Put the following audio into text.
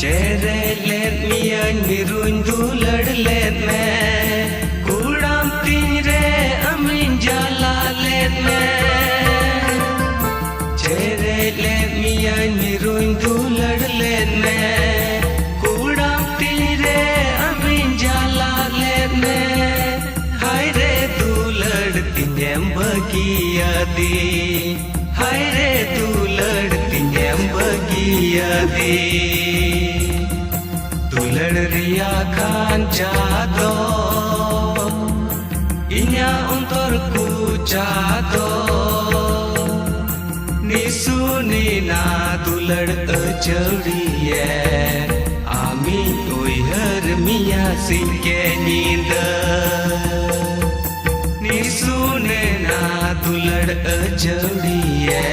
चेहरे लेत मियान मिरुन दुलड़ लेत में कुड़ाम तीरे अमीन जाला लेत में चेहरे लेत मियान मिरुन दुलड़ लेत में कुड़ाम तीरे अमीन जाला लेत में हाय रे दुलड़ तिन्यम बगिया दी हाय रे दुलड़ तिन्यम बगिया दी दुलड़ रिया खान जादो इन्या उन्तर ku जादो निसु नीना दुलड़ अचड़िए आमी उइहर मिया सिंके नींद निसु नीना दुलड़ अचड़िए